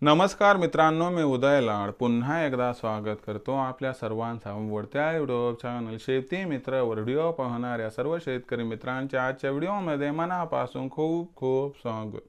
नमस्कार मित्रांनो, मी उदय लाड पुन्हा एकदा स्वागत करतो आपल्या सर्वांचा आवडत्या यूट्यूब चॅनल शेती मित्र व्हिडिओ पाहणाऱ्या सर्व शेतकरी मित्रांच्या आजच्या व्हिडिओमध्ये मनापासून खूप खूप स्वागत।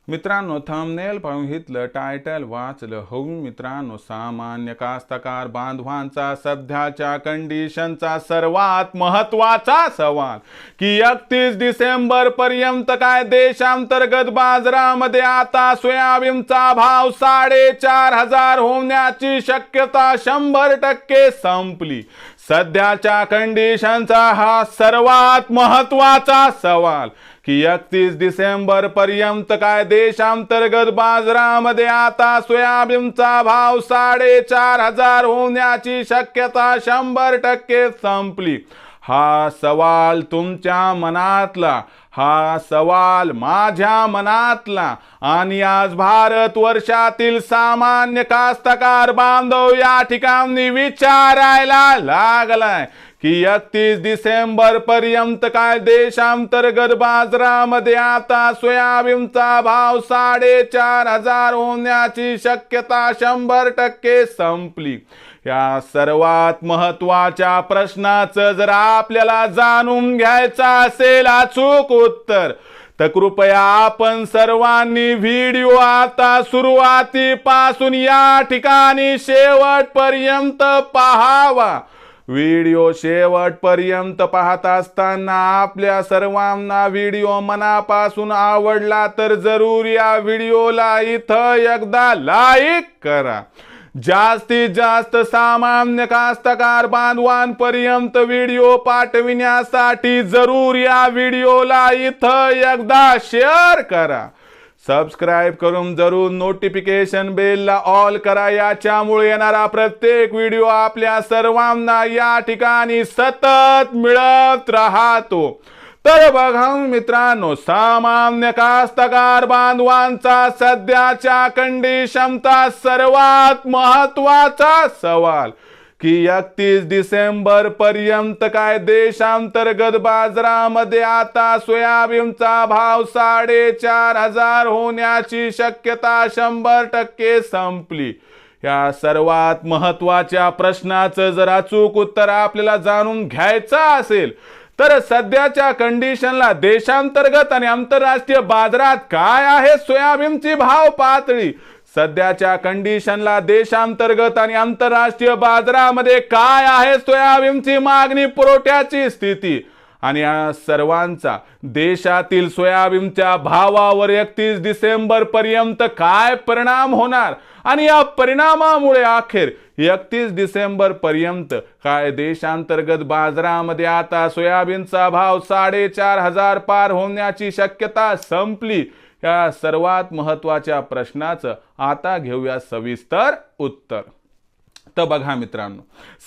मित्रांनो, थंबनेल पाहिलं, टायटल वाचलं हो मित्रांनो, सामान्य कास्तकार बांधवांचा सध्याच्या कंडिशनचा सर्वात महत्त्वाचा सवाल की 31 डिसेंबर पर्यंत काय देशांतर्गत बाजारामध्ये आता सोयाबीनचा भाव 4,500 होण्याची शक्यता 100% संपली। सध्याच्या कंडिशनचा हा सर्वात महत्त्वाचा सवाल की 31 डिसेंबर पर्यंत काय देशांतर्गत बाजारामध्ये आता सोयाबीनचा भाव 4,500 होण्याची शक्यता 100% संपली। हा सवाल तुमच्या मनातला, हा सवाल माझ्या मनातला आणि आज भारत वर्षातील सामान्य कास्तकार बांधव या ठिकाणी विचारायला लागलाय की 31 डिसेंबर पर्यंत काय देशांतर्गत बाजारामध्ये आता सोयाबीनचा भाव 4,500 होण्याची शक्यता 100% संपली। या सर्वात महत्त्वाच्या प्रश्नाचं जर आपल्याला जाणून घ्यायचं असेल अचूक उत्तर, तर कृपया आपण सर्वांनी व्हिडिओ आता सुरुवातीपासून या ठिकाणी शेवटपर्यंत पाहावा। व्हिडिओ शेवटपर्यंत पाहत असताना आपल्या सर्वांना व्हिडिओ मनापासून आवडला तर जरूर या व्हिडिओला इथं एकदा लाईक करा। जास्तीत जास्त सामान्य कास्तकार बांधवांपर्यंत व्हिडिओ पाठविण्यासाठी जरूर या व्हिडिओला इथं एकदा शेअर करा। सबस्क्राइब करून जरूर नोटिफिकेशन बेलला ऑल करा, याच्यामुळे येणारा प्रत्येक व्हिडिओ आपल्या सर्वांना या ठिकाणी सतत मिळत राहतो। तर बघा मित्रांनो, सामान्य कास्तकार बांधवांचा सध्याच्या कंडिशनचा सर्वात महत्त्वाचा सवाल की 31 डिसेंबर पर्यंत काय देशांतर्गत बाजारामध्ये आता सोयाबीनचा भाव 4,500 होण्याची शक्यता 100% संपली। या सर्वात महत्त्वाच्या प्रश्नाचं जर अचूक उत्तर आपल्याला जाणून घ्यायचं असेल तर सध्याच्या कंडिशनला देशांतर्गत आणि आंतरराष्ट्रीय बाजारात काय आहे सोयाबीनची भाव पातळी, सध्याच्या कंडिशनला देशांतर्गत आणि आंतरराष्ट्रीय बाजारामध्ये काय आहे सोयाबीनची मागणी पुरवठ्याची स्थिती आणि या सर्वांचा देशातील सोयाबीनच्या भावावर 31 डिसेंबर पर्यंत काय परिणाम होणार आणि या परिणामामुळे अखेर 31 डिसेंबर पर्यंत काय देशांतर्गत बाजारामध्ये आता सोयाबीनचा भाव 4,500 पार होण्याची शक्यता संपली। या सर्वात महत्त्वाच्या प्रश्नाचं आता घेऊया सविस्तर उत्तर। तर बघा मित्रांनो,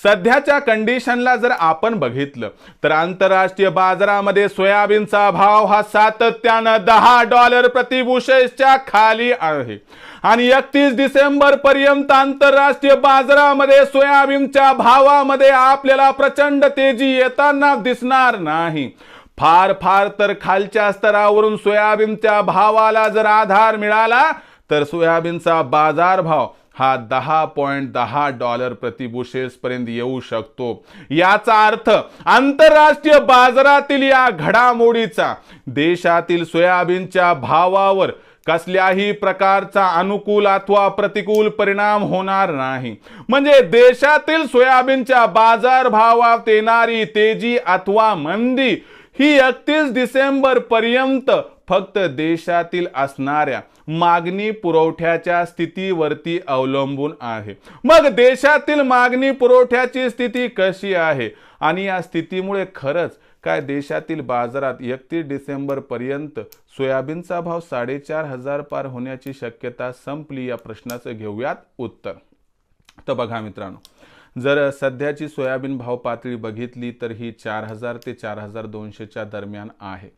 सध्याच्या कंडिशनला जर आपण बघितलं तर आंतरराष्ट्रीय बाजारामध्ये सोयाबीनचा भाव हा सातत्यानं $10 प्रति बुशेलच्या खाली आहे आणि 31 डिसेंबर पर्यंत आंतरराष्ट्रीय बाजारामध्ये सोयाबीनच्या भावामध्ये आपल्याला प्रचंड तेजी येताना दिसणार नाही। फार तर खालच्या स्तरावरून सोयाबीनच्या भावाला जर आधार मिळाला तर सोयाबीनचा बाजार भाव हा $10.10 प्रति बुशेल्स पर्यंत येऊ शकतो। याचा अर्थ आंतरराष्ट्रीय बाजारातील या घडामोडीचा देशातील सोयाबीनच्या भावावर कसल्याही प्रकारचा अनुकूल अथवा प्रतिकूल परिणाम होणार नाही। म्हणजे देशातील सोयाबीनच्या बाजार भावात येणारी तेजी अथवा मंदी ही 31 डिसेंबर पर्यंत फक्त देशातील असणाऱ्या मागणी पुरवठ्याच्या स्थितीवरती अवलंबून आहे। मग देशातील मागणी पुरवठ्याची स्थिती कशी आहे आणि या स्थितीमुळे खरंच काय देशातील बाजारात 31 डिसेंबर पर्यंत सोयाबीनचा भाव 4,500 पार होण्याची शक्यता संपली, या प्रश्नाचं घेऊयात उत्तर। तर बघा मित्रांनो, जर सध्याची सोयाबीन भाव पातळी बघितली तर ही 4,000 ते 4,200च्या दरम्यान आहे।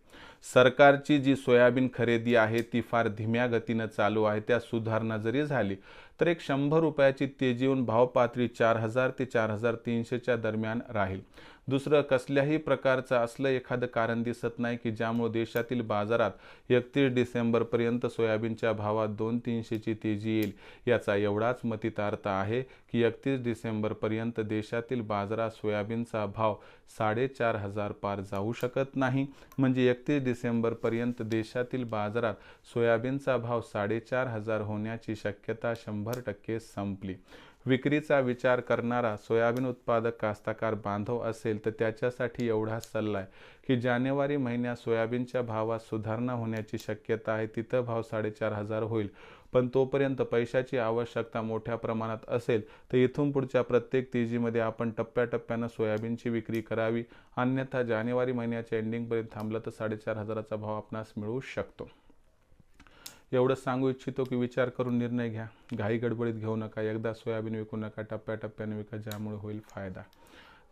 सरकारची जी सोयाबीन खरेदी आहे ती फार धीम्या गतीने चालू आहे। त्या सुधारणा जरी झाली तर एक 100 रुपयाची तेजी येऊन भाव पातळी 4,000 ते 4,300च्या दरम्यान राहील। दुसरं कसल्याही प्रकारचं असलं एखादं कारण दिसत नाही की ज्यामुळे देशातील बाजारात 31 डिसेंबरपर्यंत सोयाबीनच्या भावात 200-300ची तेजी येईल. याचा एवढाच मतितार्थ आहे की 31 डिसेंबरपर्यंत देशातील बाजारात सोयाबीनचा भाव 4,500 पार जाऊ शकत नाही. म्हणजे 31 डिसेंबरपर्यंत देशातील बाजारात सोयाबीनचा भाव 4,500 होण्याची शक्यता 100% संपली. विक्रीचा विचार करणारा सोयाबीन उत्पादक कास्तकार बांधव असेल तर त्याच्यासाठी एवढाच सल्ला आहे की जानेवारी महिन्यात सोयाबीनच्या भावात सुधारणा होण्याची शक्यता आहे. तिथं भाव 4,500 होईल. पण तोपर्यंत पैशाची आवश्यकता मोठ्या प्रमाणात असेल तर इथून पुढच्या प्रत्येक तेजीमध्ये आपण टप्प्याटप्प्यानं सोयाबीनची विक्री करावी. अन्यथा जानेवारी महिन्याच्या एंडिंगपर्यंत थांबलं तर 4,500चा भाव आपणास मिळू शकतो. एवढंच सांगू इच्छितो की विचार करून निर्णय घ्या. घाई गडबडीत घेऊ नका. एकदा सोयाबीन विकू नका, टप्प्याटप्प्याने विका, ज्यामुळे होईल फायदा.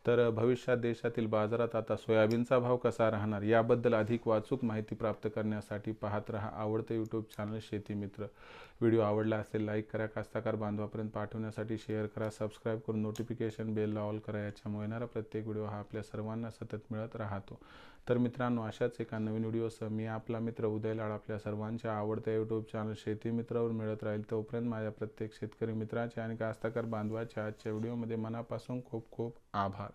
तर भविष्यात देशातील बाजारात आता सोयाबीनचा भाव कसा राहणार याबद्दल अधिक वाचूक माहिती प्राप्त करण्यासाठी पाहत रहा आवडते यूट्यूब चॅनल शेती मित्र. व्हिडिओ आवडला असेल लाईक करा, कास्तकार बांधवापर्यंत पाठवण्यासाठी शेअर करा, सबस्क्राईब करून नोटिफिकेशन बेल ऑल करा. याच्यामुळे येणारा प्रत्येक व्हिडिओ हा आपल्या सर्वांना सतत मिळत राहतो. तर मित्रांनो, अशाच एका नवीन व्हिडिओसह मी आपला मित्र उदय लाड आपल्या सर्वांच्या आवडत्या यूट्यूब चॅनल शेती मित्रावर मिळत राहील. तोपर्यंत माझ्या प्रत्येक शेतकरी मित्राचे आणि कास्तकार बांधवाच्या आजच्या व्हिडिओमध्ये मनापासून खूप खूप आभार.